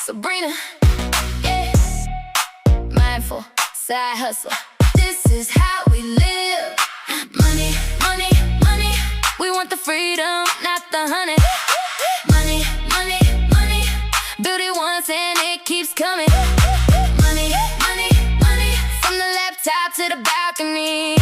Sabrina, yeah. Mindful, side hustle. This is how we live. Money, money, money. We want the freedom, not the honey. Money, money, money. Build it once and it keeps coming. Money, money, money. From the laptop to the balcony.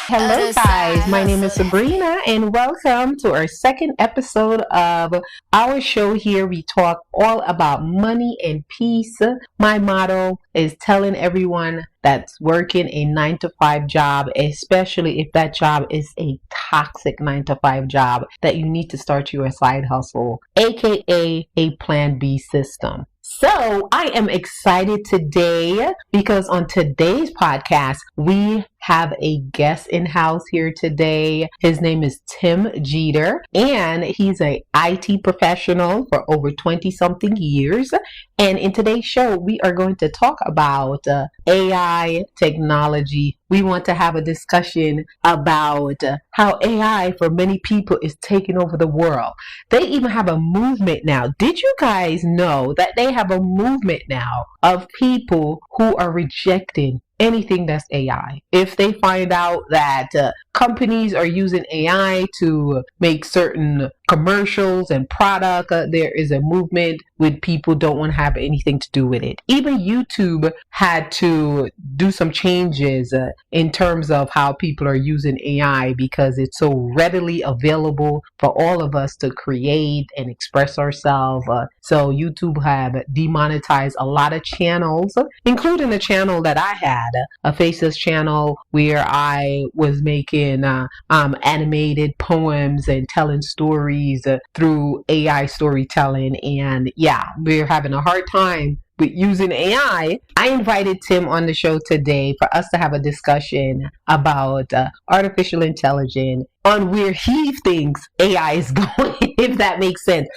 Hello guys, my name is Sabrina and welcome to our second episode of our show here. We talk all about money and peace. My motto is telling everyone that's working a 9-to-5 job, especially if that job is a toxic 9-to-5 job, that you need to start your side hustle, aka a plan B system. So I am excited today because on today's podcast, we have a guest in house here today. His name is Tim Jeter, and he's an IT professional for over 20 something years. And in today's show, we are going to talk about AI technology. We want to have a discussion about how AI for many people is taking over the world. They even have a movement now. Did you guys know that they have a movement now of people who are rejecting anything that's AI? If they find out that companies are using AI to make certain commercials and product, there is a movement with people don't want to have anything to do with it. Even YouTube had to do some changes in terms of how people are using AI because it's so readily available for all of us to create and express ourselves. So YouTube have demonetized a lot of channels, including the channel that I had, a Faceless channel where I was making animated poems and telling stories through AI storytelling. And yeah, we're having a hard time with using AI. I invited Tim on the show today for us to have a discussion about artificial intelligence, on where he thinks AI is going, if that makes sense.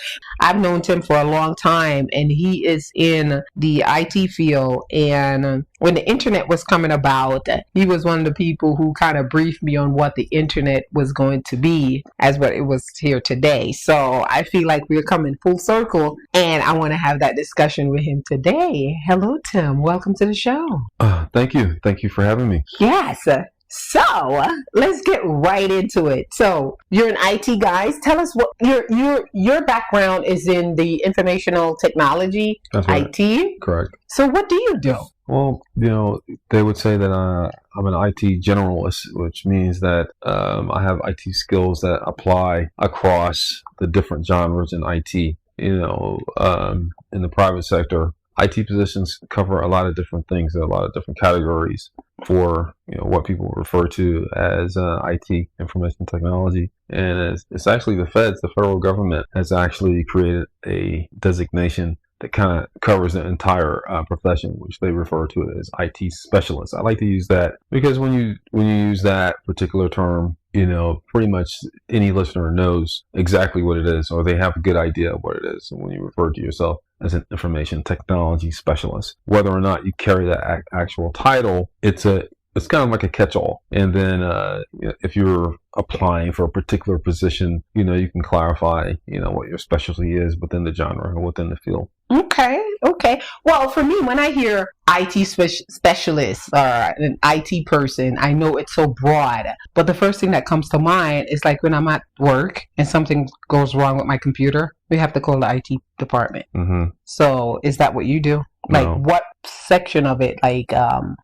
I've known Tim for a long time, and he is in the IT field. And when the internet was coming about, he was one of the people who kind of briefed me on what the internet was going to be as what it was here today. So I feel like we're coming full circle, and I want to have that discussion with him today. Hello, Tim. Welcome to the show. Thank you. Thank you for having me. Yes. So let's get right into it. So you're an IT guy. Tell us what your background is in the informational technology. That's right. IT. Correct. So what do you do? Well, they would say that I'm an IT generalist, which means that I have IT skills that apply across the different genres in IT. In the private sector, IT positions cover a lot of different things, a lot of different categories for what people refer to as IT, information technology. And it's actually the federal government has actually created a designation that kind of covers the entire profession, which they refer to as IT specialist. I like to use that because when you use that particular term, pretty much any listener knows exactly what it is, or they have a good idea of what it is. And when you refer to yourself as an information technology specialist, whether or not you carry that actual title, it's kind of like a catch-all. And then if you're applying for a particular position, you can clarify, what your specialty is within the genre or within the field. Okay. Well, for me, when I hear IT specialist or an IT person, I know it's so broad. But the first thing that comes to mind is like when I'm at work and something goes wrong with my computer, we have to call the IT department. Mm-hmm. So is that what you do? Like No. what section of it? Like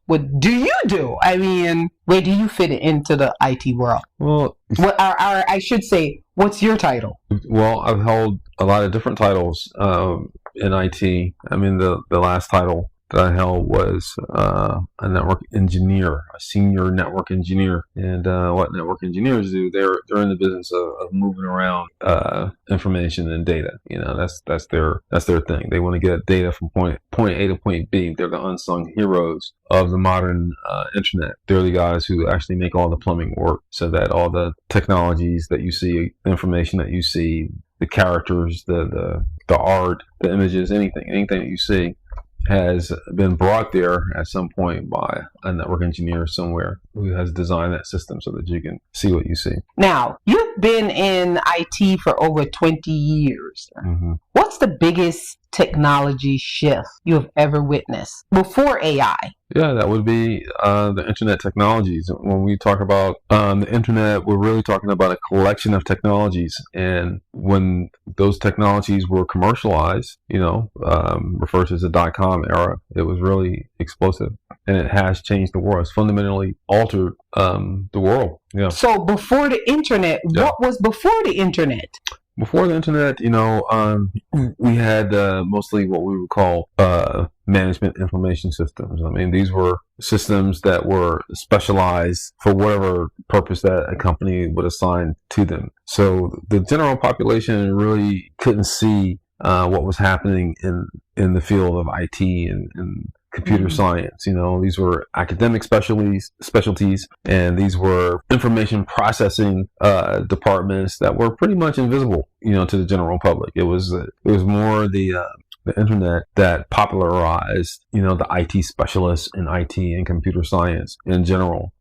what do you do? I mean, where do you fit into the IT world? Well, I should say, what's your title? Well, I've held a lot of different titles in IT. I mean, the last title that I held was a network engineer, a senior network engineer. And what network engineers do, they're in the business of moving around information and data. That's their thing. They want to get data from point A to point B. They're the unsung heroes of the modern internet. They're the guys who actually make all the plumbing work so that all the technologies that you see, information that you see, the characters, the art, the images, anything that you see has been brought there at some point by a network engineer somewhere. who has designed that system so that you can see what you see. Now, you've been in IT for over 20 years. Mm-hmm. What's the biggest technology shift you have ever witnessed before AI? Yeah, that would be the internet technologies. When we talk about the internet, we're really talking about a collection of technologies. And when those technologies were commercialized, referred to as the .com era, it was really explosive. And it has changed the world. It's fundamentally altered the world. Yeah. So before the internet, what was before the internet? Before the internet, we had mostly what we would call management information systems. I mean, these were systems that were specialized for whatever purpose that a company would assign to them. So the general population really couldn't see what was happening in the field of IT and computer science. These were academic specialties, and these were information processing departments that were pretty much invisible, to the general public. It was more the internet that popularized, the IT specialists in IT and computer science in general.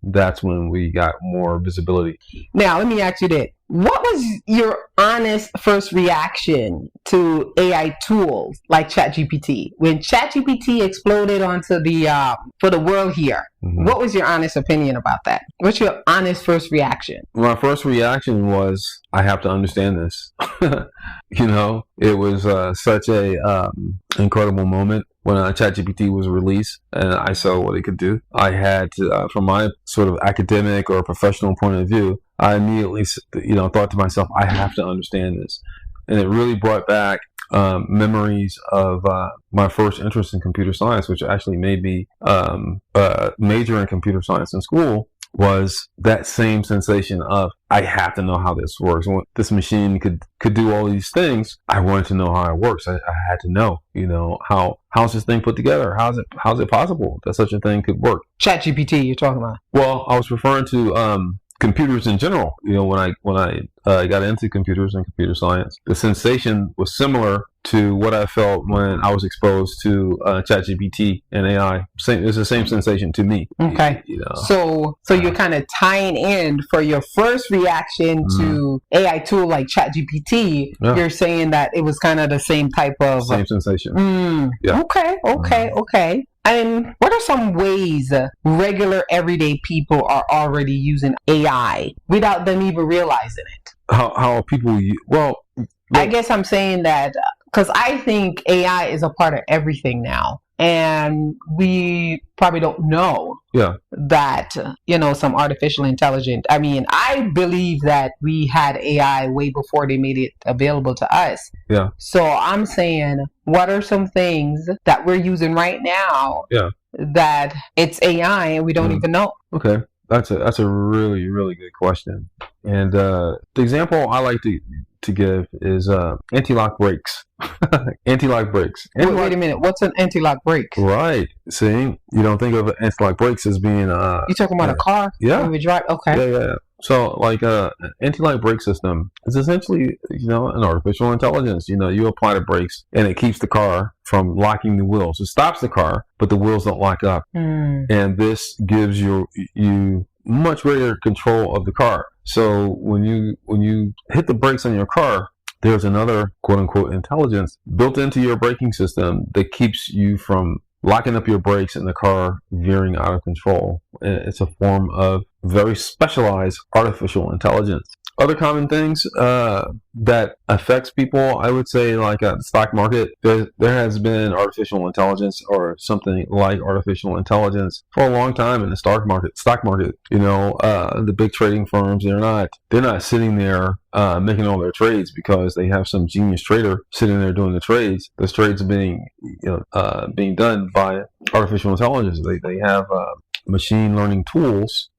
That's when we got more visibility. Now, let me ask you that. What was your honest first reaction to AI tools like ChatGPT? When ChatGPT exploded onto for the world here, what was your honest opinion about that? What's your honest first reaction? My first reaction was, I have to understand this. It was such a incredible moment when ChatGPT was released and I saw what it could do. I had to, from my sort of academic or professional point of view, I immediately, thought to myself, I have to understand this. And it really brought back memories of my first interest in computer science, which actually made me major in computer science in school. Was that same sensation of, I have to know how this works. When this machine could do all these things, I wanted to know how it works. I had to know, how's this thing put together? How's it possible that such a thing could work? ChatGPT, you're talking about? Well, I was referring to computers in general. When I got into computers and computer science, the sensation was similar to what I felt when I was exposed to ChatGPT and AI. It's the same sensation to me. Okay. So you're kind of tying in for your first reaction to AI tool like ChatGPT. Yeah. You're saying that it was kind of the same type of sensation. Yeah. Okay. And what are some ways regular everyday people are already using AI without them even realizing it? How people I guess I'm saying that because I think AI is a part of everything now. And we probably don't know that, some artificial intelligence. I mean, I believe that we had AI way before they made it available to us. Yeah. So I'm saying, what are some things that we're using right now that it's AI and we don't even know? Okay. That's a really, really good question. And the example I like to give is anti-lock brakes. Anti-lock brakes. Wait a minute. What's an anti-lock brake? Right. See, you don't think of anti-lock brakes as being you're talking about a car? Yeah. When we drive? Okay. Yeah. So, like, an anti-lock brake system is essentially, an artificial intelligence. You apply the brakes, and it keeps the car from locking the wheels. It stops the car, but the wheels don't lock up. And this gives you much greater control of the car. So when you hit the brakes on your car, there's another quote-unquote intelligence built into your braking system that keeps you from locking up your brakes and the car veering out of control. It's a form of very specialized artificial intelligence. Other common things that affects people, I would say, like the stock market, there has been artificial intelligence or something like artificial intelligence for a long time in the stock market. The big trading firms, they're not sitting there making all their trades because they have some genius trader sitting there doing the trades. Those trades are being done by artificial intelligence. They have machine learning tools,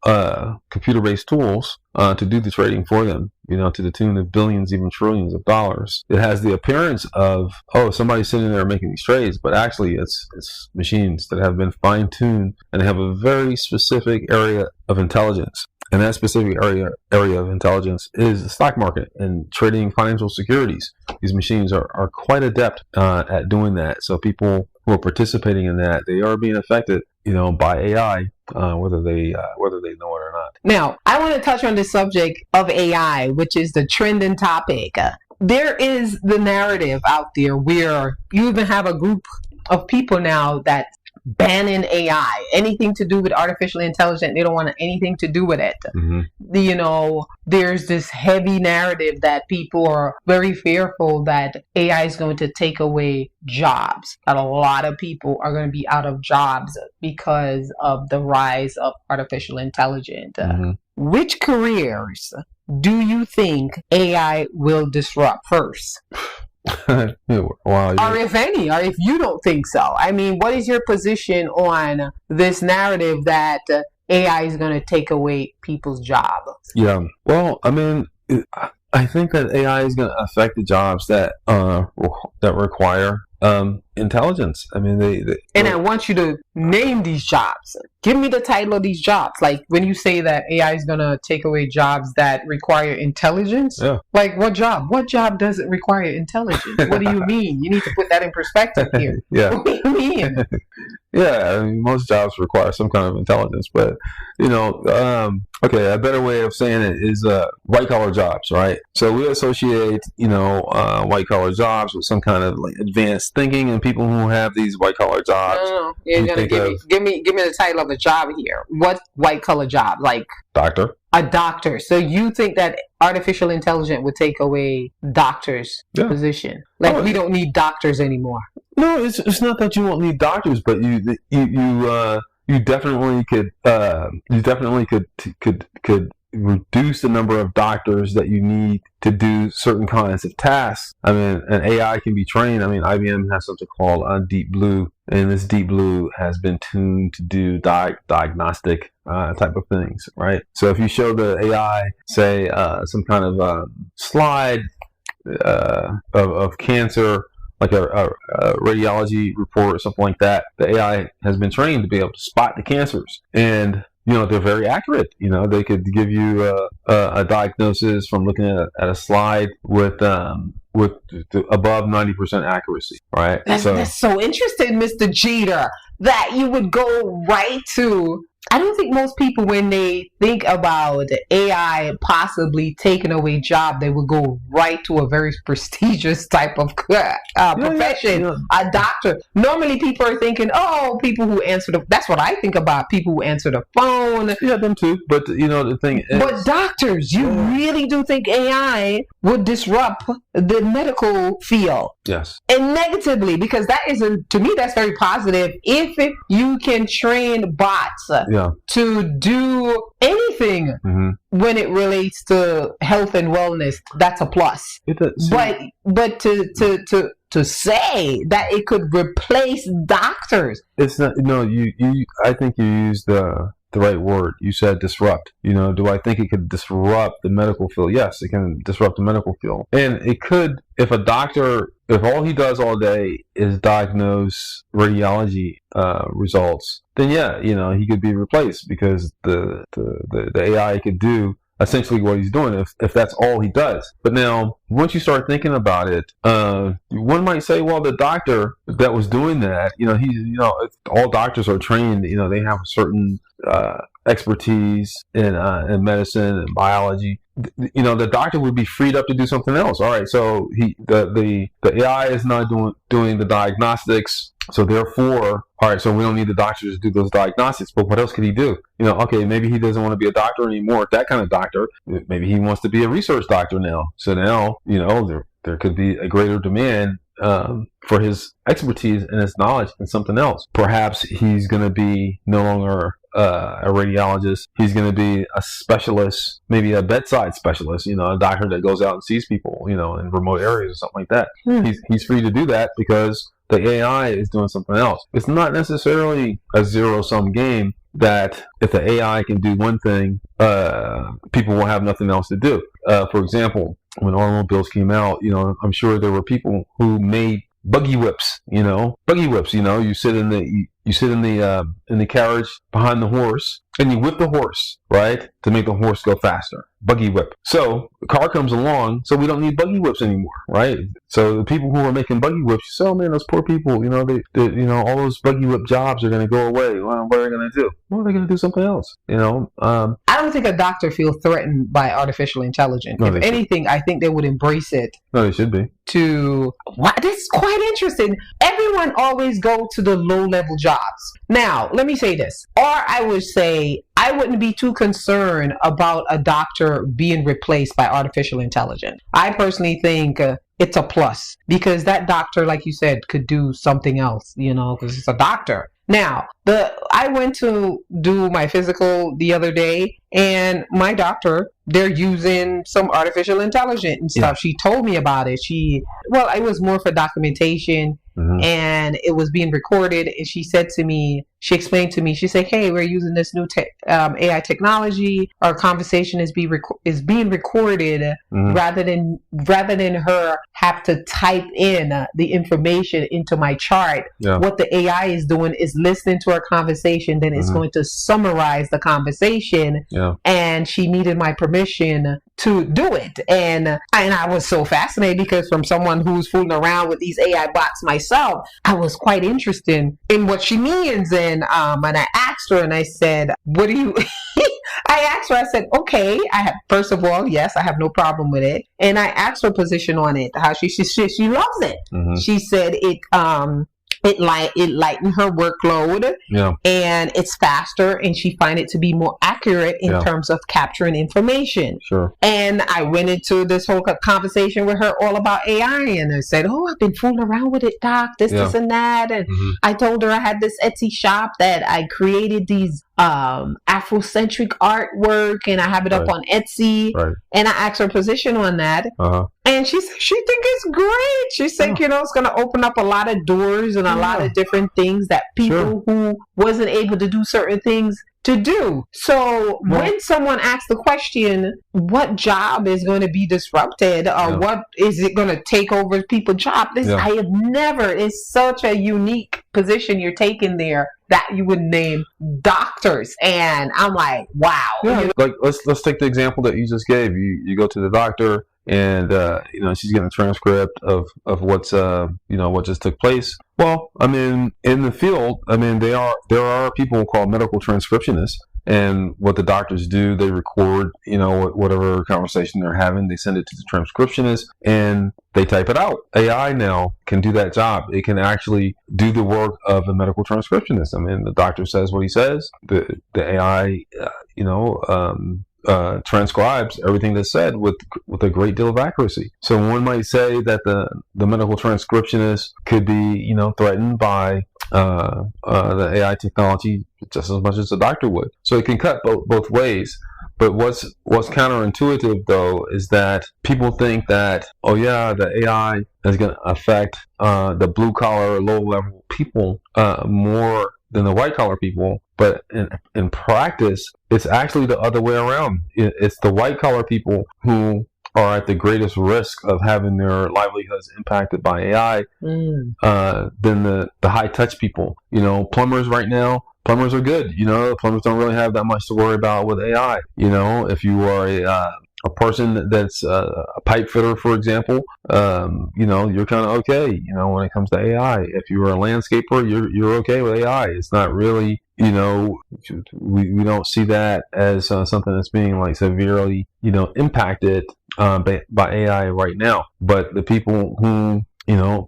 computer-based tools, to do the trading for them, to the tune of billions, even trillions of dollars. It has the appearance of, somebody's sitting there making these trades, but actually it's machines that have been fine-tuned and have a very specific area of intelligence. And that specific area of intelligence is the stock market and trading financial securities. These machines are quite adept at doing that. So people who are participating in that, they are being affected, by AI whether they know it or not. Now, I want to touch on the subject of AI, which is the trending topic. There is the narrative out there where you even have a group of people now that banning AI, anything to do with artificial intelligence. They don't want anything to do with it. You know, there's this heavy narrative that people are very fearful that AI is going to take away jobs, that a lot of people are going to be out of jobs because of the rise of artificial intelligence. Which careers do you think AI will disrupt first? Wow, or if any, or if you don't think so. I mean, what is your position on this narrative that AI is going to take away people's jobs? Yeah. Well, I mean, I think that AI is going to affect the jobs that require intelligence. I mean, and I want you to name these jobs. Give me the title of these jobs. Like when you say that AI is going to take away jobs that require intelligence, like what job? What job doesn't require intelligence? What do you mean? You need to put that in perspective here. What do you mean? I mean, most jobs require some kind of intelligence, but okay, a better way of saying it is white collar jobs, right? So we associate, white collar jobs with some kind of like advanced thinking, and people who have these white collar jobs. No. You're gonna give me the title of a job here. What white collar job? Like doctor. A doctor. So you think that artificial intelligence would take away doctors' position? Like we don't need doctors anymore. No, it's not that you won't need doctors, but you definitely could reduce the number of doctors that you need to do certain kinds of tasks. I mean, an AI can be trained. I mean, IBM has something called Deep Blue, and this Deep Blue has been tuned to do diagnostic type of things, right? So if you show the AI, say, some kind of slide of cancer, like a radiology report or something like that, the AI has been trained to be able to spot the cancers. And they're very accurate. They could give you a diagnosis from looking at a slide with above 90% accuracy, right? That's so interesting, Mr. Jeter, that you would go right to. I don't think most people, when they think about AI possibly taking away job, they would go right to a very prestigious type of profession, a doctor. Normally people are thinking, people who answer that's what I think about, people who answer the phone. Yeah, them too. But, the thing is... But doctors, you really do think AI would disrupt the medical field? Yes. And negatively, because that isn't, to me, that's very positive. If you can train bots to do anything when it relates to health and wellness, that's a plus. But to say that it could replace doctors, it's not. No, I think you used the right word. You said disrupt. Do I think it could disrupt the medical field? Yes, it can disrupt the medical field, and it could if a doctor. If all he does all day is diagnose radiology results, then he could be replaced because the AI could do essentially what he's doing if that's all he does. But now, once you start thinking about it, one might say, well, the doctor that was doing that, all doctors are trained. They have a certain expertise in medicine and biology. The doctor would be freed up to do something else. All right, so the AI is not doing the diagnostics. So therefore, all right, so we don't need the doctor to do those diagnostics. But what else could he do? Okay, maybe he doesn't want to be a doctor anymore. That kind of doctor. Maybe he wants to be a research doctor now. So now, there could be a greater demand for his expertise and his knowledge in something else. Perhaps he's going to be no longer a radiologist. He's going to be a specialist, maybe a bedside specialist, a doctor that goes out and sees people, in remote areas or something like that. He's free to do that because the AI is doing something else. It's not necessarily a zero-sum game that if the AI can do one thing, people will have nothing else to do. For example, when automobiles came out, I'm sure there were people who made buggy whips, you sit in You sit in the carriage behind the horse, and you whip the horse, right, to make the horse go faster. Buggy whip. So the car comes along, so we don't need buggy whips anymore, right? So the people who are making buggy whips, you say, oh man, those poor people, they all those buggy whip jobs are going to go away. Well, what are they going to do? Well, they're going to do something else, I don't think a doctor feels threatened by artificial intelligence. No, if anything, I think they would embrace it. No, they should be. This is quite interesting. Everyone always go to the low-level jobs. Now, let me say this. Or I would say, I wouldn't be too concerned about a doctor being replaced by artificial intelligence. I personally think it's a plus because that doctor, like you said, could do something else, because it's a doctor. Now, I went to do my physical the other day, and my doctor, they're using some artificial intelligence and stuff. Yeah. She told me about it. It was more for documentation. Mm-hmm. And it was being recorded, and she explained to me, she said, hey, we're using this new AI technology. Our conversation is being recorded. Mm-hmm. rather than her have to type in the information into my chart. Yeah. What the AI is doing is listening to our conversation, then it's going to summarize the conversation. Yeah. And she needed my permission to do it. And I was so fascinated because from someone who's fooling around with these AI bots myself, I was quite interested in what she means. And I asked her, and I said, what do you... I asked her, I said, okay, first of all, yes, I have no problem with it. And I asked her position on it, how she loves it. Mm-hmm. She said it lightened her workload, and it's faster, and she find it to be more accurate in terms of capturing information. Sure. And I went into this whole conversation with her all about AI, and I said, oh, I've been fooling around with it, doc, this and that. And I told her I had this Etsy shop that I created these Afrocentric artwork, and I have it up on Etsy. Right. And I asked her position on that. Uh-huh. And she think it's great. She think, it's going to open up a lot of doors and a lot of different things that people who wasn't able to do certain things to do. So when someone asks the question, what job is going to be disrupted, or what is it going to take over people's job? I have never, it's such a unique position you're taking there that you would name doctors. And I'm like, wow. Yeah. Like, let's take the example that you just gave. You go to the doctor, and she's getting a transcript of what's what just took place. Well, I mean, in the field, I mean, there are people called medical transcriptionists, and what the doctors do, they record whatever conversation they're having, they send it to the transcriptionist, and they type it out. AI now can do that job. It can actually do the work of a medical transcriptionist. I mean, the doctor says what he says. The AI, transcribes everything that's said with a great deal of accuracy. So one might say that the medical transcriptionist could be threatened by the AI technology just as much as the doctor would. So it can cut both ways. But what's counterintuitive though is that people think that the AI is going to affect the blue collar, low level people more than the white collar people. But in practice, it's actually the other way around. It's the white collar people who are at the greatest risk of having their livelihoods impacted by AI than the high touch people. Plumbers right now, plumbers are good. Plumbers don't really have that much to worry about with AI. If you are a person that's a pipe fitter, for example, you're kind of okay, when it comes to AI. If you're a landscaper, you're okay with AI. It's not really, we don't see that as something that's being like severely, impacted by AI right now. But the people who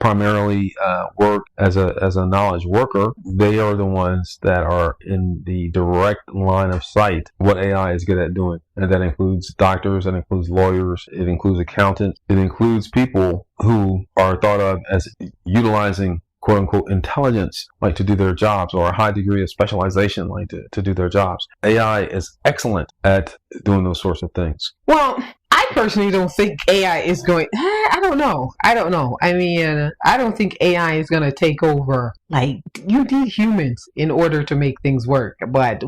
primarily work as a knowledge worker, they are the ones that are in the direct line of sight what AI is good at doing. And that includes doctors, that includes lawyers, it includes accountants, it includes people who are thought of as utilizing quote unquote intelligence like to do their jobs, or a high degree of specialization like to do their jobs. AI is excellent at doing those sorts of things. Well, I personally don't think AI is going... I don't know. I mean, I don't think AI is going to take over. Like, you need humans in order to make things work. But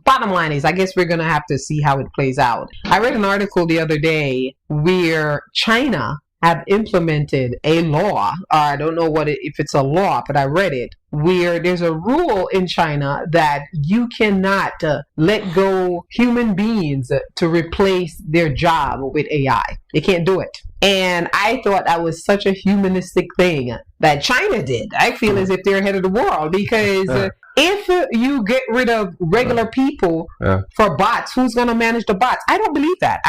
bottom line is, I guess we're going to have to see how it plays out. I read an article the other day where China have implemented a law. I don't know if it's a law, but I read it, where there's a rule in China that you cannot let go human beings to replace their job with AI. They can't do it. And I thought that was such a humanistic thing that China did. I feel as if they're ahead of the world, because if you get rid of regular people for bots, who's going to manage the bots? I don't believe that.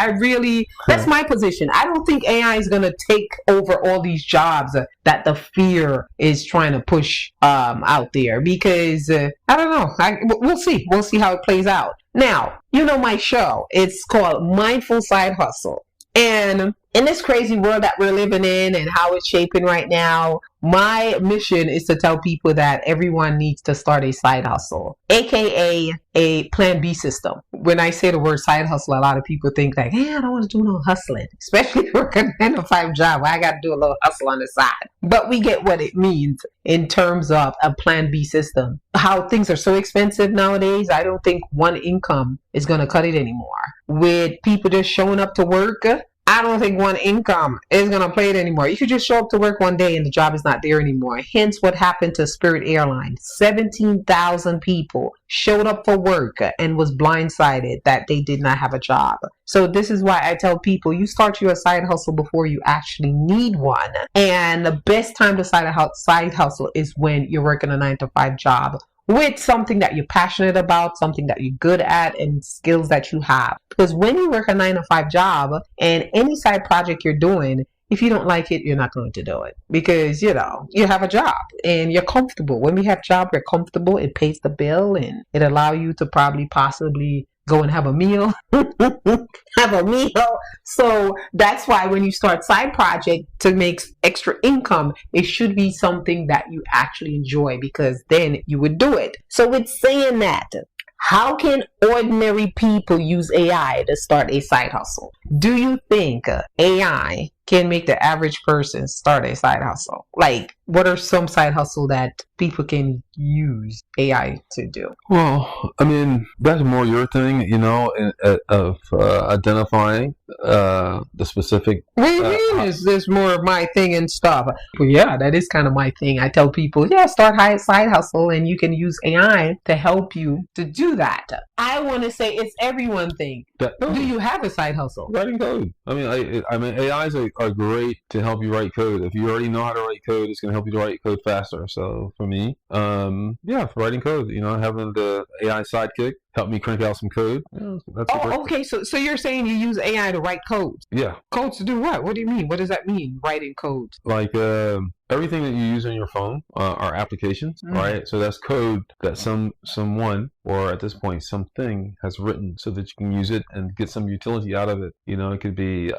That's my position. I don't think AI is going to take over all these jobs that the fear is trying to push out there, because I don't know. We'll see. We'll see how it plays out. Now, my show, it's called Mindful Side Hustle. And in this crazy world that we're living in and how it's shaping right now, my mission is to tell people that everyone needs to start a side hustle, aka a plan B system. When I say the word side hustle, a lot of people think like, hey, I don't want to do no hustling, especially if you're a 9-to-5 job. I got to do a little hustle on the side. But we get what it means in terms of a plan B system. How things are so expensive nowadays, I don't think one income is going to cut it anymore. With people just showing up to work, I don't think one income is going to play it anymore. You could just show up to work one day and the job is not there anymore. Hence what happened to Spirit Airlines. 17,000 people showed up for work and was blindsided that they did not have a job. So this is why I tell people, you start your side hustle before you actually need one. And the best time to side hustle is when you're working a 9-to-5 job with something that you're passionate about, something that you're good at, and skills that you have. Because when you work a 9-to-5 job and any side project you're doing, if you don't like it, you're not going to do it, because you have a job and you're comfortable. When we have a job, we're comfortable. It pays the bill and it allows you to possibly go and have a meal. So that's why when you start side project to make extra income, it should be something that you actually enjoy, because then you would do it. So with saying that, how can ordinary people use AI to start a side hustle? Do you think AI can make the average person start a side hustle? Like, what are some side hustle that people can use AI to do? Well, I mean, that's more your thing, of identifying the specific. What do you mean? Is this more of my thing and stuff? Well, yeah, that is kind of my thing. I tell people, start side hustle, and you can use AI to help you to do that. I want to say it's everyone thing. Do you have a side hustle? Writing code. I mean, AIs are great to help you write code. If you already know how to write code, it's going to help you to write code faster. So for me, for writing code, having the AI sidekick help me crank out some code. Okay. So you're saying you use AI to write codes? Yeah. Codes to do what? What do you mean? What does that mean, writing codes? Like everything that you use on your phone are applications, right? So that's code that someone, or at this point something, has written so that you can use it and get some utility out of it. It could be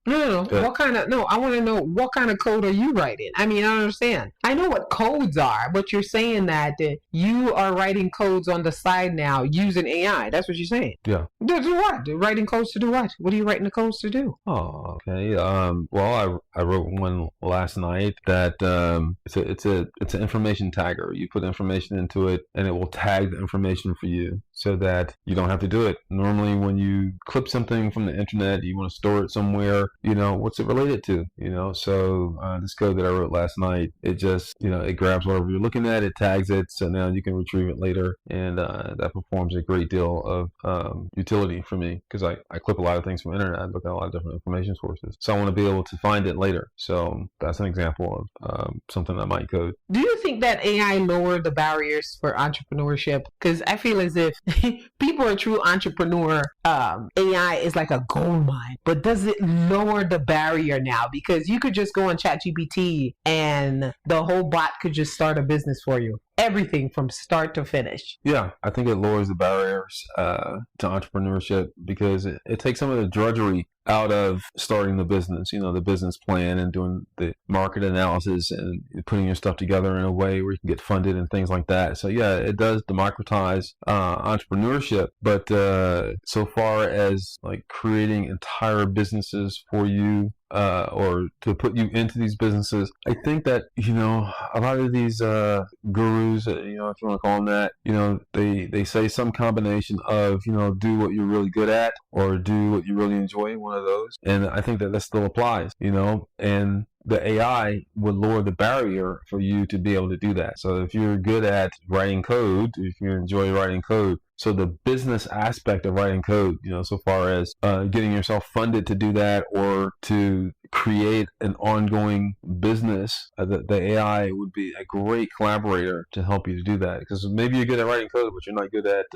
No. What kind of I want to know, what kind of code are you writing? I mean, I don't understand. I know what codes are, but you're saying that you are writing codes on the side now using AI. That's what you're saying. Yeah. To do what? Writing codes to do what? What are you writing the codes to do? Oh, okay. Well, I wrote one last night that it's an information tagger. You put information into it, and it will tag the information for you, so that you don't have to do it. Normally, when you clip something from the internet, you want to store it somewhere. What's it related to? So this code that I wrote last night, it just it grabs whatever you're looking at, it tags it, so now you can retrieve it later, and that performs a great deal of utility for me, because I clip a lot of things from the internet. I look at a lot of different information sources, so I want to be able to find it later. So that's an example of something I might code. Do you think that AI lowered the barriers for entrepreneurship? Because I feel as if people are true entrepreneur, AI is like a gold mine. But does it lower the barrier now? Because you could just go on ChatGPT and the whole bot could just start a business for you. Everything from start to finish. Yeah, I think it lowers the barriers to entrepreneurship, because it takes some of the drudgery out of starting the business, the business plan and doing the market analysis and putting your stuff together in a way where you can get funded and things like that. So yeah, it does democratize entrepreneurship, but so far as like creating entire businesses for you, or to put you into these businesses. I think that, a lot of these gurus, if you want to call them that, they say some combination of, do what you're really good at or do what you really enjoy, one of those. And I think that still applies, and the AI would lower the barrier for you to be able to do that. So if you're good at writing code, if you enjoy writing code, so the business aspect of writing code, so far as getting yourself funded to do that or to create an ongoing business, the AI would be a great collaborator to help you to do that. Because maybe you're good at writing code, but you're not good at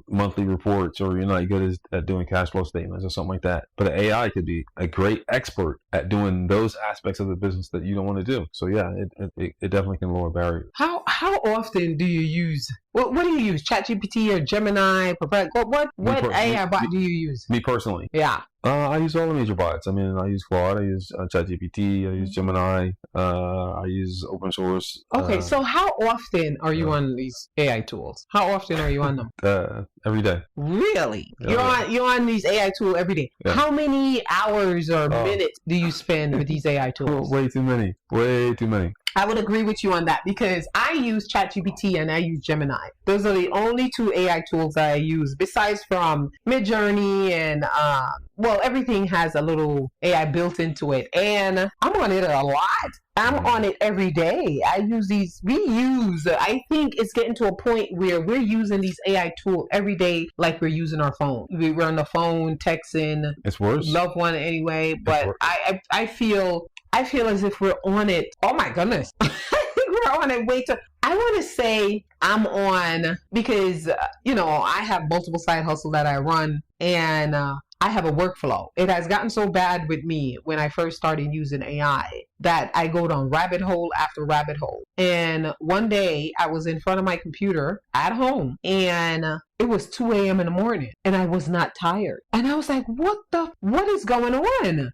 monthly reports, or you're not good at doing cash flow statements or something like that. But the AI could be a great expert at doing those aspects of the business that you don't want to do. So yeah, it definitely can lower barriers. How often do you use? What do you use? ChatGPT or Gemini? What AI bot do you use? Me personally? Yeah. I use all the major bots. I mean, I use Claude, I use ChatGPT, I use Gemini, I use open source. Okay, so how often are you on these AI tools? How often are you on them? Every day. Really? Yeah, You're on these AI tools every day. Yeah. How many hours or minutes do you spend with these AI tools? Way too many. Way too many. I would agree with you on that because I use ChatGPT and I use Gemini. Those are the only two AI tools that I use besides from Midjourney and everything has a little AI built into it, and I'm on it a lot. I'm on it every day. I think it's getting to a point where we're using these AI tools every day like we're using our phone. We're on the phone texting. It's worse. Loved one anyway, but I feel as if we're on it. Oh my goodness. I think we're on it way too. I want to say I'm on because, I have multiple side hustles that I run, and I have a workflow. It has gotten so bad with me when I first started using AI that I go down rabbit hole after rabbit hole. And one day I was in front of my computer at home, and it was 2 a.m. in the morning, and I was not tired. And I was like, what is going on?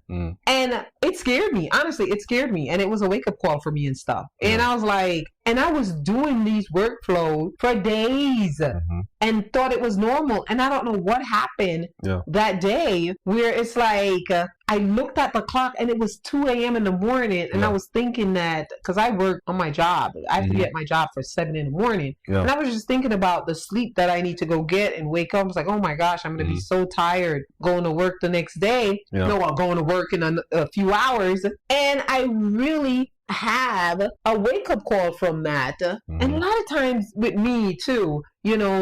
And it scared me. Honestly, it scared me. And it was a wake up call for me and stuff. And I was like, and I was doing these workflows for days and thought it was normal. And I don't know what happened that day where it's like, I looked at the clock and it was 2 a.m. in the morning, and I was thinking that because I work on my job, I have to be at my job for 7 in the morning, and I was just thinking about the sleep that I need to go get and wake up. I was like, oh my gosh, I'm going to be so tired going to work the next day. No, I'm going to work in a few hours, and I really have a wake up call from that. And a lot of times with me too,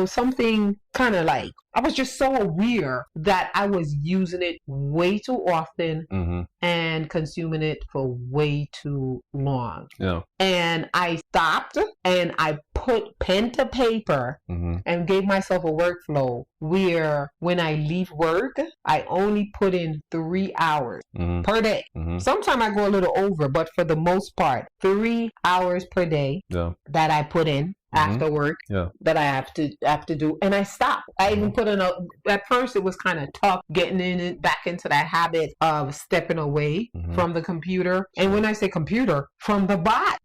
something kind of like I was just so aware that I was using it way too often and consuming it for way too long. And I stopped and I put pen to paper and gave myself a workflow where when I leave work, I only put in 3 hours per day. Sometimes I go a little over, but for the most part, 3 hours per day that I put in after work that I have to do, and I stopped. I even put in at first it was kind of tough getting back into that habit of stepping away from the computer, and when I say computer, from the bot.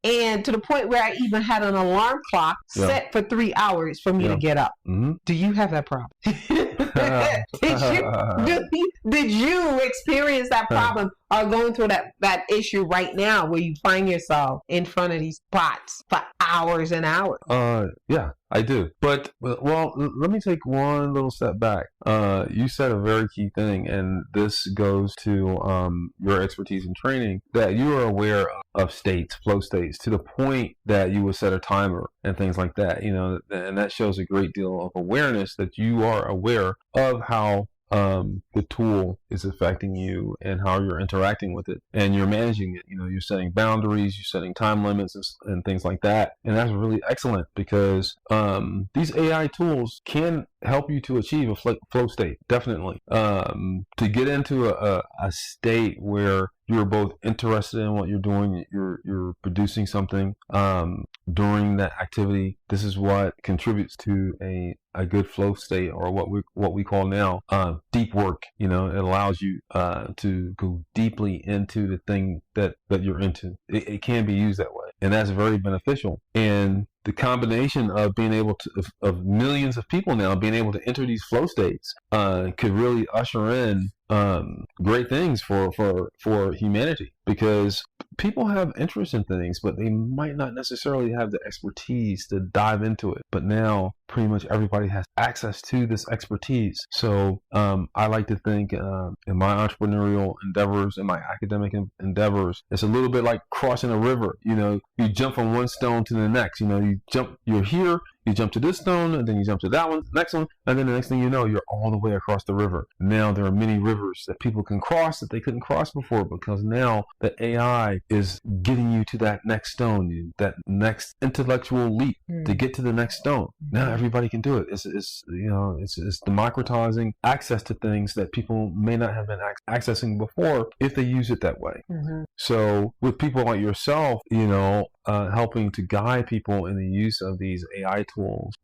And to the point where I even had an alarm clock set for 3 hours for me to get up. Do you have that problem? Did you experience that problem or going through that issue right now where you find yourself in front of these bots for hours and hours? Yeah, I do. But, let me take one little step back. You said a very key thing, and this goes to your expertise in training, that you are aware of states, flow states, to the point that you would set a timer and things like that, and that shows a great deal of awareness that you are aware of how the tool is affecting you and how you're interacting with it, and you're managing it. You're setting boundaries, you're setting time limits and things like that, and that's really excellent because these AI tools can help you to achieve a flow state, definitely. To get into a state where you're both interested in what you're doing, you're producing something during that activity. This is what contributes to a good flow state, or what we call now deep work. It allows you to go deeply into the thing that you're into. It can be used that way, and that's very beneficial. And the combination of being able to of millions of people now being able to enter these flow states could really usher in great things for humanity, because people have interest in things, but they might not necessarily have the expertise to dive into it. But now pretty much everybody has access to this expertise. So I like to think in my entrepreneurial endeavors and my academic endeavors, it's a little bit like crossing a river. You know, you jump from one stone to the next. You know, you're here, you jump to this stone, and then you jump to that one, next one, and then the next thing you know, you're all the way across the river. Now there are many rivers that people can cross that they couldn't cross before, because now the AI is getting you to that next stone, that next intellectual leap to get to the next stone. Now everybody can do it. It's democratizing access to things that people may not have been accessing before if they use it that way. So with people like yourself, helping to guide people in the use of these AI tools,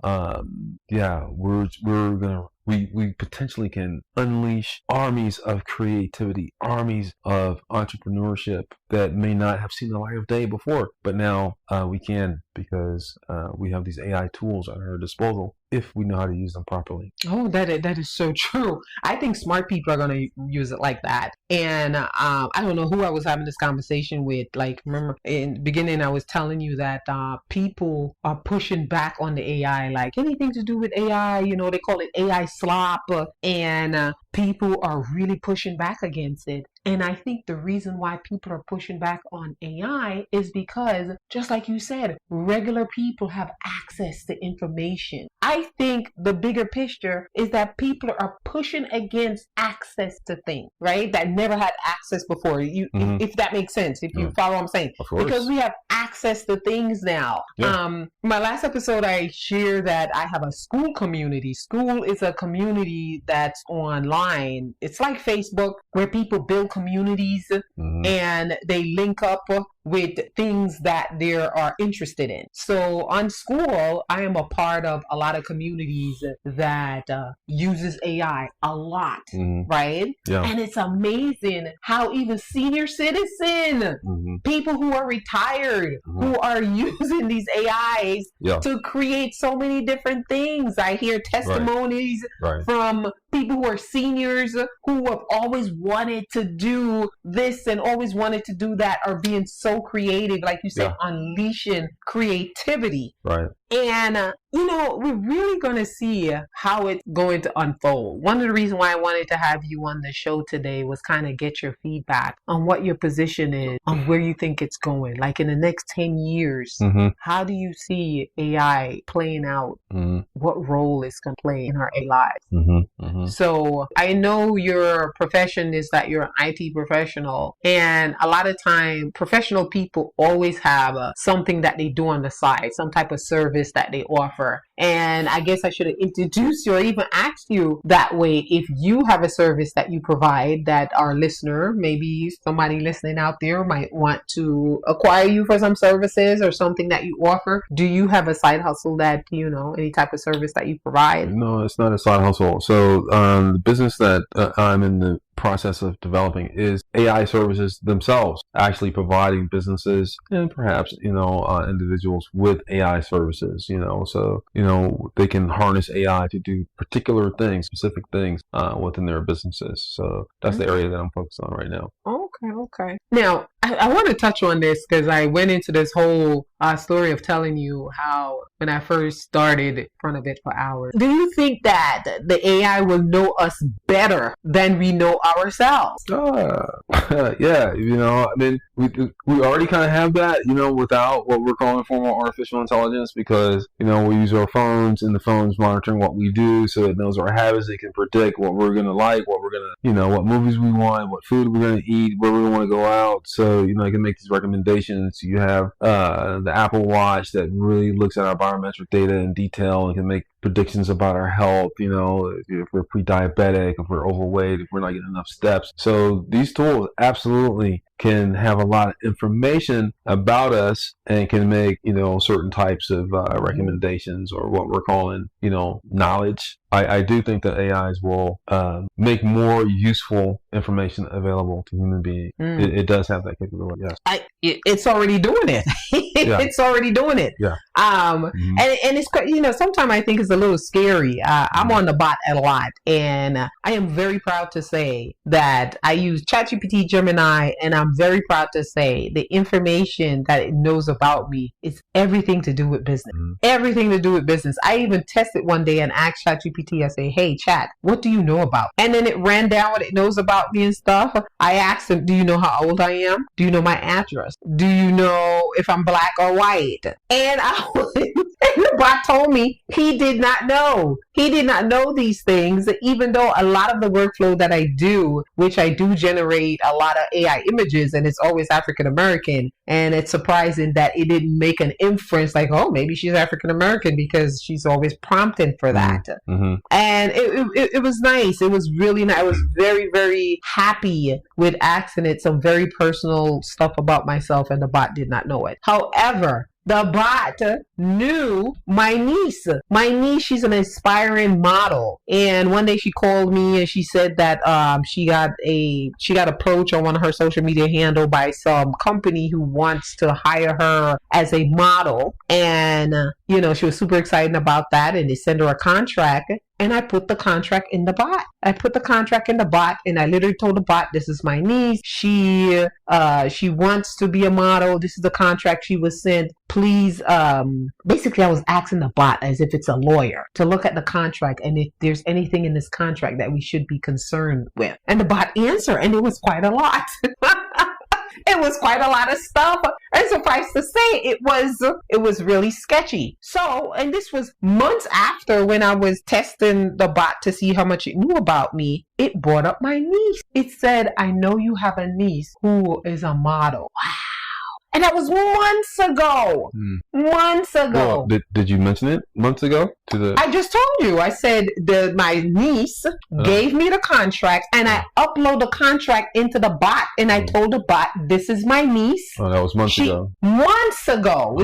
we potentially can unleash armies of creativity, armies of entrepreneurship that may not have seen the light of day before, but now we can, because we have these AI tools at our disposal if we know how to use them properly. Oh, that is so true. I think smart people are going to use it like that. And I don't know who I was having this conversation with. Like, remember in the beginning, I was telling you that people are pushing back on the AI, like anything to do with AI, they call it AI slop, and people are really pushing back against it. And I think the reason why people are pushing back on AI is because, just like you said, regular people have access to information. I think the bigger picture is that people are pushing against access to things, right? That never had access before. If that makes sense, if you follow what I'm saying. Of course. Because we have access to things now. Yeah. My last episode, I shared that I have a school community. School is a community that's online. It's like Facebook, where people build communities and they link up with things that they are interested in. So on school, I am a part of a lot of communities that uses AI a lot, right? Yeah. And it's amazing how even senior citizens, people who are retired, who are using these AIs to create so many different things. I hear testimonies from people who are seniors who have always wanted to do this and always wanted to do that, are being so creative, like you said, unleashing creativity. Right. And, we're really going to see how it's going to unfold. One of the reasons why I wanted to have you on the show today was kind of get your feedback on what your position is, on where you think it's going. Like in the next 10 years, how do you see AI playing out? What role it's going to play in our lives? So I know your profession is that you're an IT professional, and a lot of time professional people always have something that they do on the side, some type of service that they offer. And I guess I should have introduced you or even asked you that way, if you have a service that you provide that our listener, maybe somebody listening out there, might want to acquire you for some services or something that you offer. Do you have a side hustle that, any type of service that you provide? No, it's not a side hustle. So the business that I'm in the process of developing is AI services themselves, actually providing businesses and perhaps individuals with AI services, so they can harness AI to do particular things, specific things within their businesses. So that's the area that I'm focused on right now. Okay. Now, I want to touch on this because I went into this whole story of telling you how when I first started in front of it for hours. Do you think that the AI will know us better than we know ourselves? Yeah, we already kind of have that, without what we're calling formal artificial intelligence, because, we use our phones and the phone's monitoring what we do, so it knows our habits. It can predict what we're going to like, what we're going to, what movies we want, what food we're going to eat, where we want to go out. So, it can make these recommendations. You have the Apple Watch that really looks at our biometric data in detail and can make predictions about our health, if we're pre-diabetic, if we're overweight, if we're not getting enough steps. So these tools absolutely can have a lot of information about us and can make, certain types of recommendations, or what we're calling, knowledge. I do think that AIs will make more useful information available to human beings. It does have that capability, yes. it's already doing it. It's already doing it. Yeah. And it's, sometimes I think it's a little scary. I'm on the bot a lot, and I am very proud to say that I use ChatGPT, Gemini, and I'm very proud to say the information that it knows about me is everything to do with business. Everything to do with business. I even tested one day and asked ChatGPT, I say, hey, Chat, what do you know about? And then it ran down what it knows about me and stuff. I asked him, do you know how old I am? Do you know my address? Do you know if I'm black or white? And the bot told me he did not know. He did not know these things, even though a lot of the workflow that I do, which I do generate a lot of AI images, and it's always African American. And it's surprising that it didn't make an inference like, oh, maybe she's African American, because she's always prompting for that. And it was nice. It was really nice. I was very, very happy with asking it some very personal stuff about myself, and the bot did not know it. However, the bot knew my niece. My niece, she's an aspiring model. And one day she called me and she said that she got approached on one of her social media handle by some company who wants to hire her as a model. And, she was super excited about that, and they sent her a contract. And I put the contract in the bot. And I literally told the bot, this is my niece. She wants to be a model. This is the contract she was sent. Please, basically I was asking the bot as if it's a lawyer to look at the contract and if there's anything in this contract that we should be concerned with. And the bot answered, and it was quite a lot. It was quite a lot of stuff. I'm surprised to say it was really sketchy. So, and this was months after, when I was testing the bot to see how much it knew about me, it brought up my niece. It said, I know you have a niece who is a model. Wow. And that was months ago. Months ago. Well, did you mention it months ago to the? I just told you. I said my niece gave me the contract, and I upload the contract into the bot, and I told the bot, "This is my niece." Oh, that was months ago. Months ago.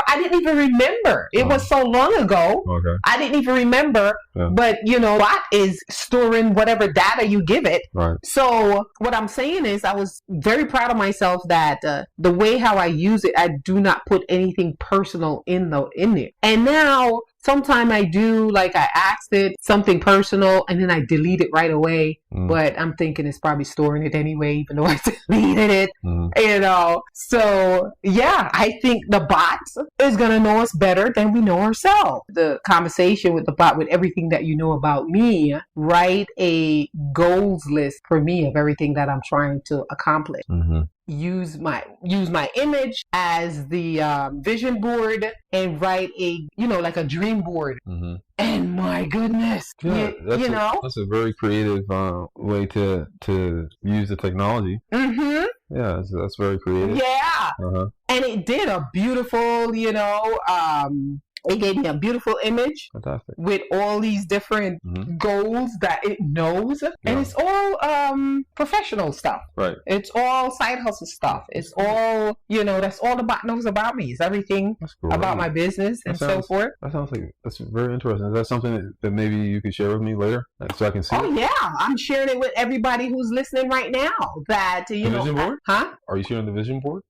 I didn't even remember. It was so long ago. Okay. I didn't even remember. Yeah. But bot is storing whatever data you give it. Right. So what I'm saying is, I was very proud of myself that the way how I use it, I do not put anything personal in there. And now sometimes I do, like I asked it something personal and then I delete it right away. But I'm thinking it's probably storing it anyway, even though I deleted it. So yeah, I think the bot is going to know us better than we know ourselves. The conversation with the bot, with everything that you know about me, write a goals list for me of everything that I'm trying to accomplish. Use my image as the vision board, and write like a dream board. And my goodness, that's a very creative way to use the technology. Yeah, that's very creative. Yeah. And it did a beautiful, it gave me a beautiful image. Fantastic. With all these different goals that it knows. Yeah. And it's all professional stuff. Right. It's all side hustle stuff. It's all, that's all the bot knows about me. It's everything about my business and so forth. That sounds like, that's very interesting. Is that something that maybe you could share with me later so I can see? Oh, yeah. I'm sharing it with everybody who's listening right now. That, the vision board? Huh? Are you sharing the vision board?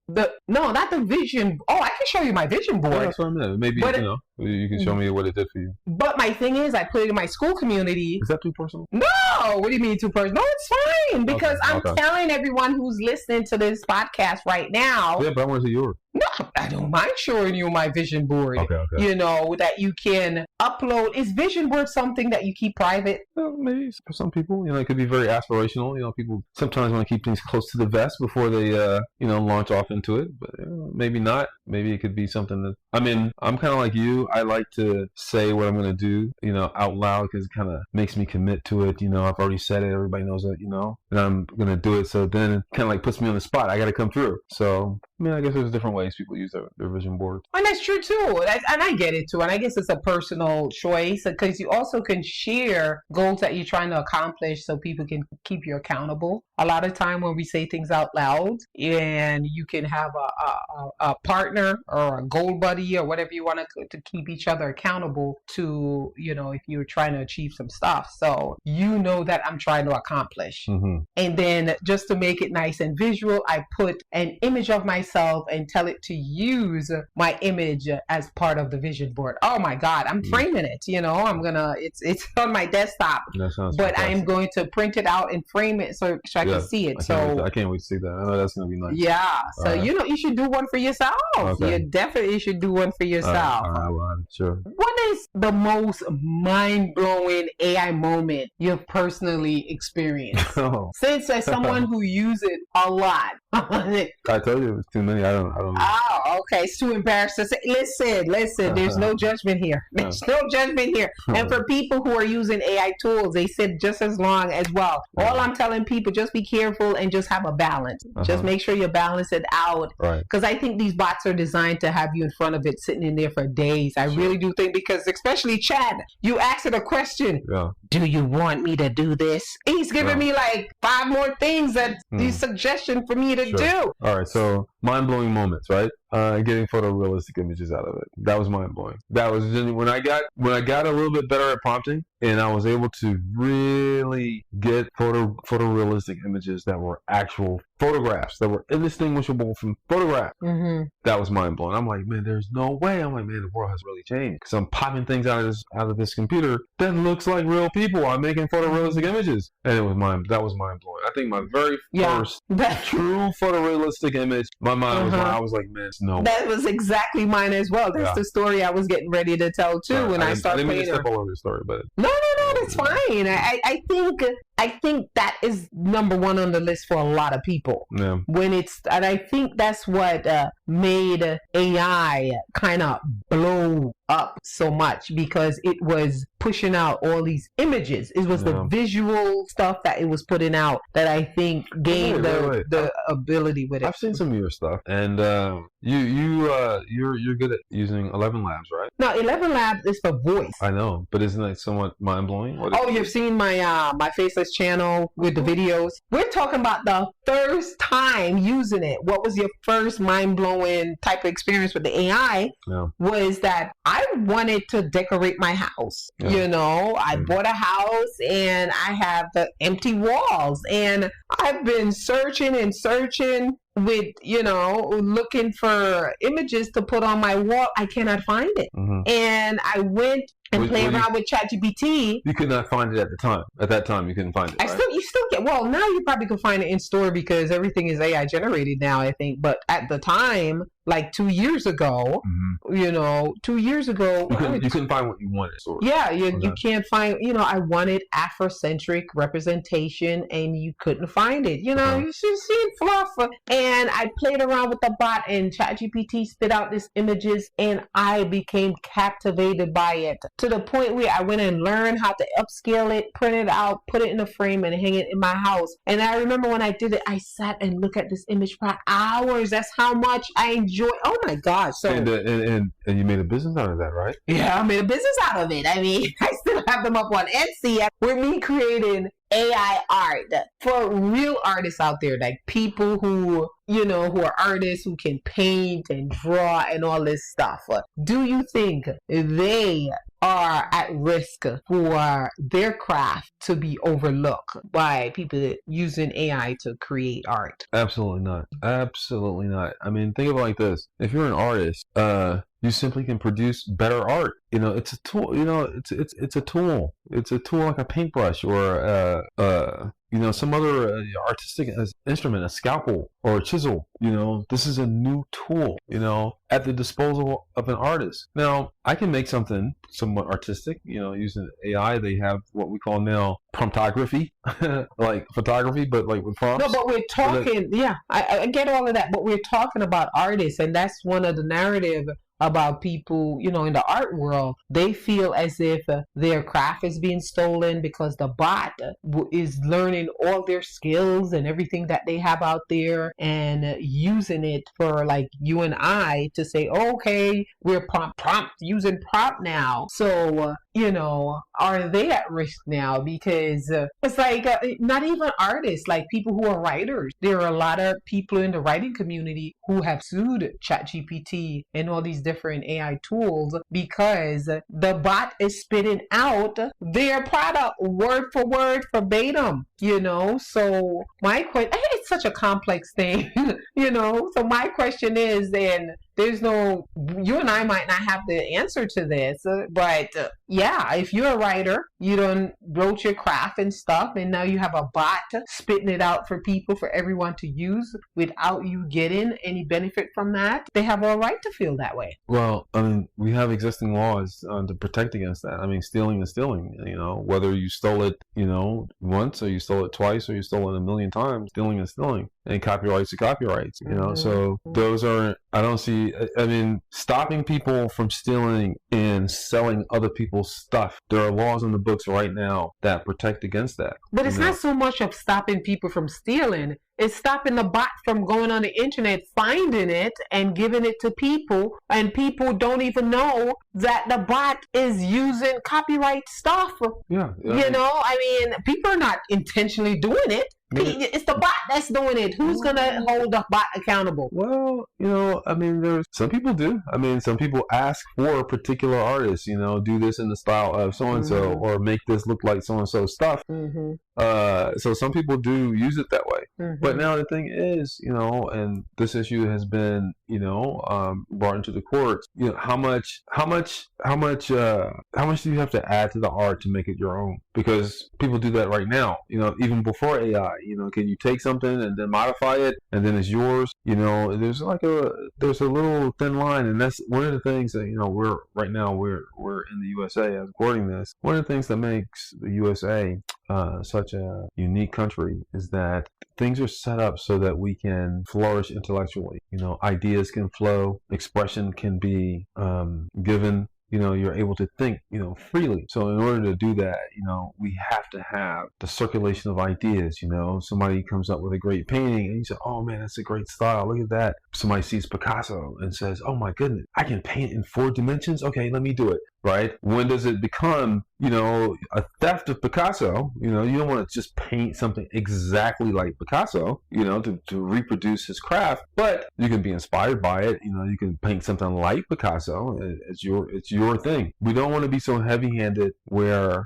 No, not the vision. Oh, I can show you my vision board. Yeah, that's what I meant. Maybe, you can show me what it did for you. But my thing is, I put it in my school community. Is that too personal? No! What do you mean too personal? No, it's fine. Because I'm telling everyone who's listening to this podcast right now. Yeah, but I want to see yours. No, I don't mind showing you my vision board. Okay. That you can upload. Is vision board something that you keep private? Well, maybe for some people, it could be very aspirational. People sometimes want to keep things close to the vest before they, launch off into it. But maybe not. Maybe it could be something that, I'm kind of like you. I like to say what I'm going to do, out loud, because it kind of makes me commit to it. I've already said it. Everybody knows it, and I'm going to do it. So then it kind of like puts me on the spot. I got to come through. So, I guess there's different ways people use their vision board. And that's true too. And I get it too. And I guess it's a personal choice, because you also can share goals that you're trying to accomplish so people can keep you accountable. a lot of time when we say things out loud, and you can have a partner or a goal buddy or whatever you want to keep each other accountable to, if you're trying to achieve some stuff. So that I'm trying to accomplish. Mm-hmm. And then just to make it nice and visual, I put an image of myself and tell it to use my image as part of the vision board. Oh my God, I'm framing it. It's on my desktop, but I'm going to print it out and frame it so I can see it. I can't wait to see that. I know that's going to be nice. Yeah. So, you should do one for yourself. Okay. You definitely should do one for yourself. All right, well, sure. What is the most mind-blowing AI moment you've personally experienced? Since as someone who uses it a lot. I told you it was too many. I don't know. Oh, okay. It's too embarrassed to say. Listen. There's no judgment here. There's no judgment here. And for people who are using AI tools, they said just as long as well. All I'm telling people, just be careful and just have a balance. Just make sure you balance it out. Right. Because I think these bots are designed to have you in front of it, sitting in there for days. I really do think, because especially Chad, you ask it a question. Yeah. Do you want me to do this? He's giving me like 5 more things that these suggestions for me to do. All right, so mind-blowing moments, right? Getting photorealistic images out of it. That was mind-blowing. That was when I got a little bit better at prompting, and I was able to really get photorealistic images that were actual photographs, that were indistinguishable from photographs. Mm-hmm. That was mind-blowing. I'm like, man, there's no way. I'm like, man, the world has really changed, because I'm popping things out of this computer that looks like real people. I'm making photorealistic images, and that was mind-blowing. I think my very first true photorealistic image, my mind was I was like, man, no. That was exactly mine as well. That's the story I was getting ready to tell too. When I started playing. I didn't mean to step all over the story, but no, that's fine. I think that is number one on the list for a lot of people. Yeah. And I think that's what made AI kind of blow up so much, because it was pushing out all these images. It was the visual stuff that it was putting out that I think gained the ability with it. I've seen some of your stuff, and you're good at using 11 Labs, right? No, 11 Labs is for voice. I know, but isn't that somewhat mind-blowing? You've seen my Faceless channel with the videos. We're talking about the first time using it. What was your first mind-blowing type of experience with the AI? Yeah. Was that I wanted to decorate my house. Yeah. I bought a house and I have the empty walls, and I've been searching with, looking for images to put on my wall. I cannot find it. Mm-hmm. And I went and played around with ChatGPT. You could not find it at the time. At that time, you couldn't find it. Right? You still get. Well, now you probably can find it in store because everything is AI generated now, I think. But at the time, like 2 years ago, 2 years ago, you couldn't find what you wanted. Yeah, you can't find. I wanted Afrocentric representation, and you couldn't find it. You should see fluff. And I played around with the bot, and ChatGPT spit out these images, and I became captivated by it, to the point where I went and learned how to upscale it, print it out, put it in a frame, and hang it in my house. And I remember when I did it, I sat and looked at this image for hours. That's how much I enjoyed. Oh my gosh! So and you made a business out of that, right? Yeah, I made a business out of it. I mean, I still have them up on Etsy with me creating AI art for real artists out there, like people who are artists who can paint and draw and all this stuff. Do you think they are at risk for their craft to be overlooked by people using AI to create art? Absolutely not. Absolutely not. I mean, think of it like this. If you're an artist, you simply can produce better art. It's a tool. It's a tool. It's a tool like a paintbrush or some other artistic instrument, a scalpel or a chisel. This is a new tool, at the disposal of an artist. Now, I can make something somewhat artistic, using AI. They have what we call now promptography, like photography, but like with prompts. No, but we're talking, I get all of that, but we're talking about artists, and that's one of the narrative about people, in the art world. They feel as if their craft is being stolen because the bot is learning all their skills and everything that they have out there and using it for like you and I to say, okay, we're prompt using prompt now. So, are they at risk now? Because it's like not even artists, like people who are writers. There are a lot of people in the writing community who have sued ChatGPT and all these different AI tools because the bot is spitting out their product word for word, verbatim. So my question, it's such a complex thing, so my question is, and you and I might not have the answer to this, but yeah, if you're a writer, you done wrote your craft and stuff, and now you have a bot spitting it out for people, for everyone to use without you getting any benefit from that, they have a right to feel that way. Well, I mean, we have existing laws to protect against that. I mean, stealing is stealing, whether you stole it, once, or you stole it twice, or you stole it a million times, stealing is stealing. And copyrights are copyrights, so those are, I don't see, I mean, stopping people from stealing and selling other people's stuff. There are laws in the books right now that protect against that. But it's not so much of stopping people from stealing. It's stopping the bot from going on the internet, finding it and giving it to people, and people don't even know that the bot is using copyright stuff. Yeah. I mean, people are not intentionally doing it. It's the bot that's doing it. Who's going to hold the bot accountable? Well, I mean, there's some people do. I mean, some people ask for a particular artist, do this in the style of so-and-so, or make this look like so-and-so stuff. So some people do use it that way. But now the thing is, and this issue has been, brought into the courts. How much do you have to add to the art to make it your own? Because people do that right now. Even before AI. Can you take something and then modify it, and then it's yours? There's a little thin line, and that's one of the things that we're in the USA as recording this. One of the things that makes the USA such a unique country is that things are set up so that we can flourish intellectually. Ideas can flow, expression can be given. You're able to think, freely. So in order to do that, we have to have the circulation of ideas. Somebody comes up with a great painting and you say, oh man, that's a great style. Look at that. Somebody sees Picasso and says, oh my goodness, I can paint in 4 dimensions. Okay, let me do it. Right? When does it become, a theft of Picasso? You don't want to just paint something exactly like Picasso, to reproduce his craft, but you can be inspired by it. You can paint something like Picasso. It's your thing. We don't want to be so heavy-handed where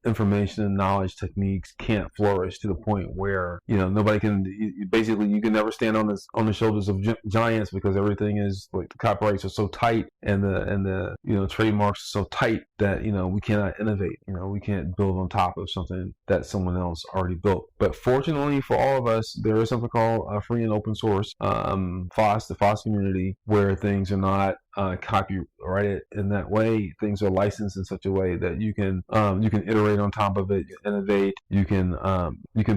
information and knowledge techniques can't flourish to the point where, nobody can, basically you can never stand on the shoulders of giants, because everything is like, the copyrights are so tight and the trademarks so tight that we cannot innovate. We can't build on top of something that someone else already built. But fortunately for all of us, there is something called free and open source, the FOSS community, where things are not copyrighted in that way. Things are licensed in such a way that you can iterate on top of it, innovate. You can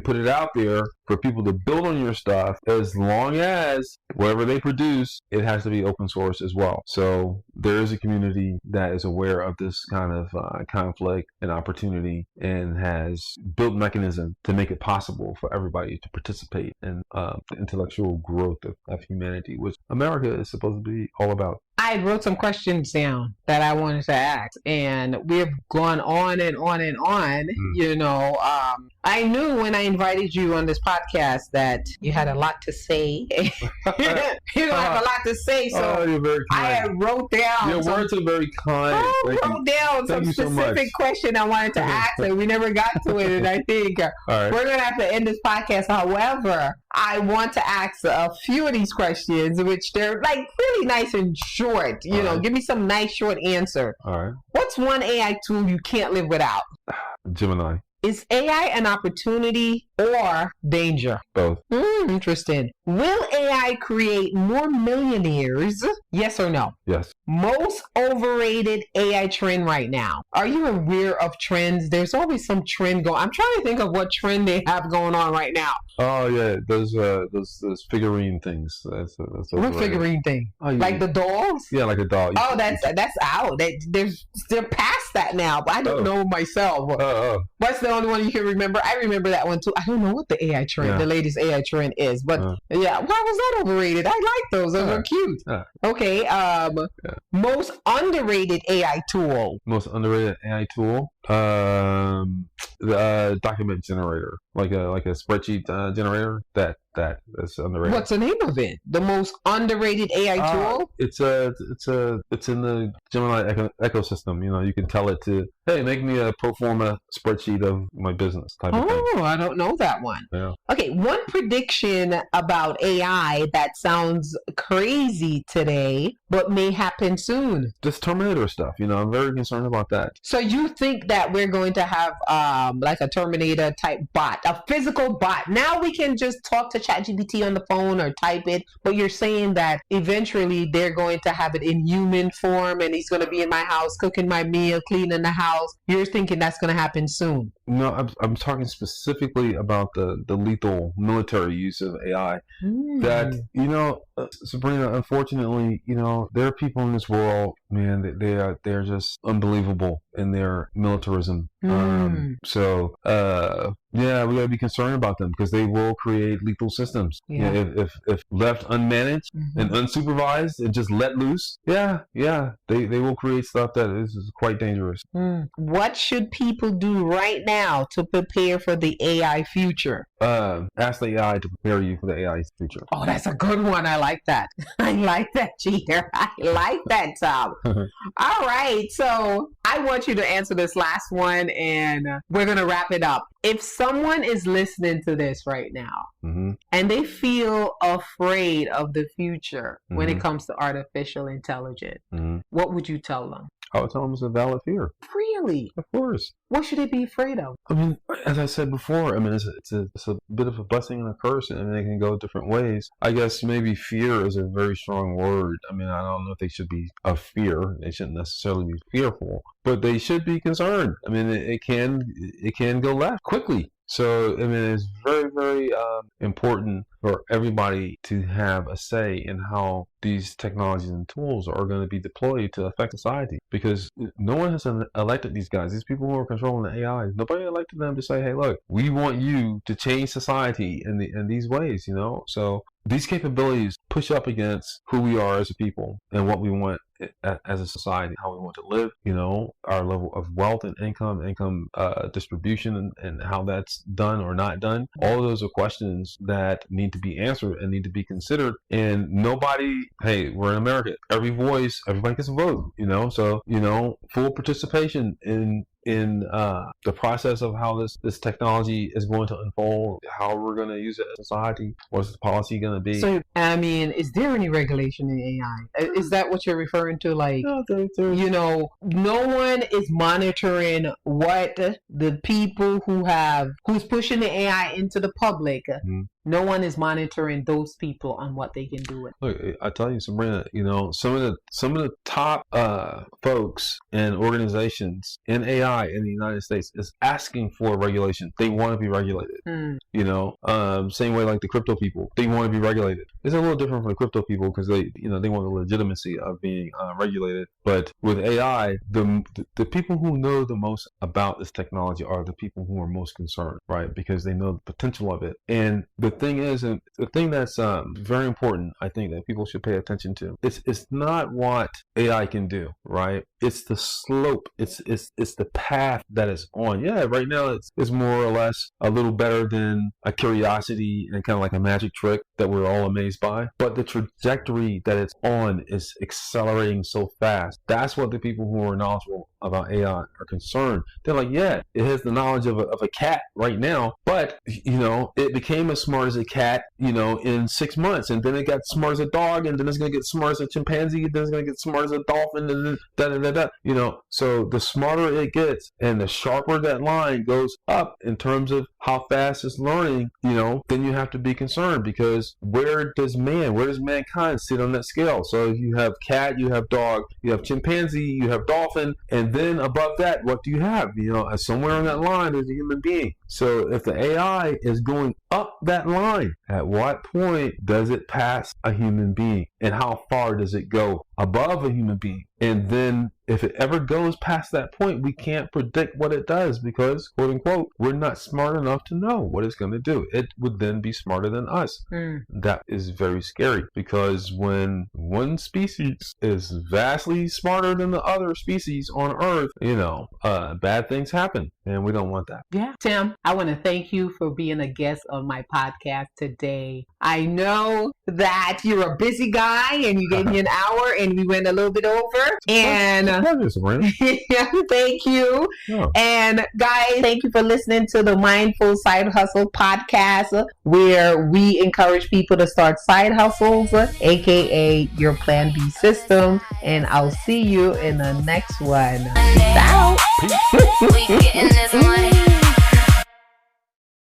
put it out there for people to build on your stuff, as long as whatever they produce, it has to be open source as well. So there is a community that is aware of this kind of conflict and opportunity, and has built mechanism to make it possible for everybody to participate in the intellectual growth of humanity, which America is supposed to be all about. I wrote some questions down that I wanted to ask, and we've gone on and on and on. I knew when I invited you on this podcast that you had a lot to say. You have a lot to say, so you're very kind. I wrote down. Your words are very kind. I wrote down some specific question I wanted to ask, and we never got to it. And I think we're going to have to end this podcast. However, I want to ask a few of these questions, which they're like really nice and short. Give me some nice short answer. All right. What's one AI tool you can't live without? Gemini. Is AI an opportunity or danger? Both. Interesting. Will AI create more millionaires? Yes or no? Yes. Most overrated AI trend right now. Are you aware of trends? There's always some trend going. I'm trying to think of what trend they have going on right now. Oh yeah, those figurine things. That's What overrated. figurine thing? Oh, yeah. Like the dolls? Yeah, like a doll. Oh, that's out. They're past that now. But I don't know myself. What's the only one you can remember? I remember that one too. I don't know what the AI trend, the latest AI trend is, but yeah, why was that overrated? I like those. Those are cute. Okay. Most underrated AI tool. Most underrated AI tool. The document generator, like a spreadsheet generator. That's underrated. What's the name of it? The most underrated AI tool? It's in the Gemini ecosystem. You know, you can tell it to, hey, make me a pro forma spreadsheet of my business type of thing. Oh, I don't know that one. Yeah. Okay, one prediction about AI that sounds crazy today, but may happen soon. This Terminator stuff, you know, I'm very concerned about that. So you think that we're going to have like a Terminator type bot, a physical bot? Now we can just talk to ChatGPT on the phone or type it, but you're saying that eventually they're going to have it in human form and he's going to be in my house cooking my meal, cleaning the house. You're thinking that's going to happen soon? No, I'm talking specifically about the lethal military use of AI. That, you know, Sabrina, unfortunately, you know, there are people in this world, man, they're just unbelievable in their militarism. So yeah, we gotta be concerned about them because they will create lethal systems. Yeah. You know, if left unmanaged and unsupervised and just let loose, they will create stuff that is quite dangerous. What should people do right now to prepare for the AI future? Ask the AI to prepare you for the AI future. Oh, that's a good one. I like that. I like that, Cheater. I like that, Tom. All right. So I want you to answer this last one and we're going to wrap it up. If someone is listening to this right now and they feel afraid of the future when it comes to artificial intelligence, what would you tell them? I would tell them it's a valid fear. Really? Of course. What should they be afraid of? I mean, as I said before, I mean, it's a bit of a blessing and a curse, and they can go different ways. I guess maybe fear is a very strong word. I mean, I don't know if they should be of fear. They shouldn't necessarily be fearful, but they should be concerned. I mean, it can go left quickly. So, I mean, it's very, very important for everybody to have a say in how these technologies and tools are going to be deployed to affect society, because no one has elected these guys. These people who are controlling the AI, nobody elected them to say, hey, look, we want you to change society in these ways, you know? So these capabilities push up against who we are as a people and what we want as a society, how we want to live, you know, our level of wealth and income distribution and how that's done or not done. All of those are questions that need to be answered and need to be considered. And nobody, hey, we're in America. Every voice, everybody gets a vote, you know? So, you know, full participation in the process of how this technology is going to unfold, how we're going to use it as a society, what's the policy going to be. So, I mean, is there any regulation in AI? Is that what you're referring to? Like, you know, no one is monitoring what the people who's pushing the AI into the public. No one is monitoring those people on what they can do with. Look, I tell you, Sabrina, you know, some of the top folks and organizations in AI in the United States is asking for regulation. They want to be regulated. You know, same way like the crypto people, they want to be regulated. It's a little different from the crypto people because they want the legitimacy of being regulated. But with AI, the people who know the most about this technology are the people who are most concerned, right? Because they know the potential of it. And the thing is, and the thing that's very important, I think that people should pay attention to, it's not what AI can do, right? It's the slope. It's the path that it's on. Yeah, right now it's more or less a little better than a curiosity and kind of like a magic trick that we're all amazed by. But the trajectory that it's on is accelerating so fast. That's what the people who are knowledgeable about AI are concerned. They're like, yeah, it has the knowledge of a cat right now, but you know, it became as smart as a cat, you know, in 6 months, and then it got smart as a dog, and then it's gonna get smart as a chimpanzee, and then it's gonna get smart as a dolphin, and then So the smarter it gets and the sharper that line goes up in terms of how fast it's learning, then you have to be concerned, because where does mankind sit on that scale? So you have cat, you have dog, you have chimpanzee, you have dolphin, and then above that, what do you have? Somewhere on that line is a human being. So if the AI is going up that line, at what point does it pass a human being? And how far does it go above a human being? And then if it ever goes past that point, we can't predict what it does, because, quote unquote, we're not smart enough to know what it's going to do. It would then be smarter than us. That is very scary, because when one species is vastly smarter than the other species on Earth, bad things happen, and we don't want that. Yeah. Tim, I want to thank you for being a guest on my podcast today. I know that you're a busy guy, and you gave me an hour, and we went a little bit over. And thank you. Yeah. And guys, thank you for listening to the Mindful Side Hustle podcast, where we encourage people to start side hustles, aka your Plan B system. And I'll see you in the next one. Peace out. We getting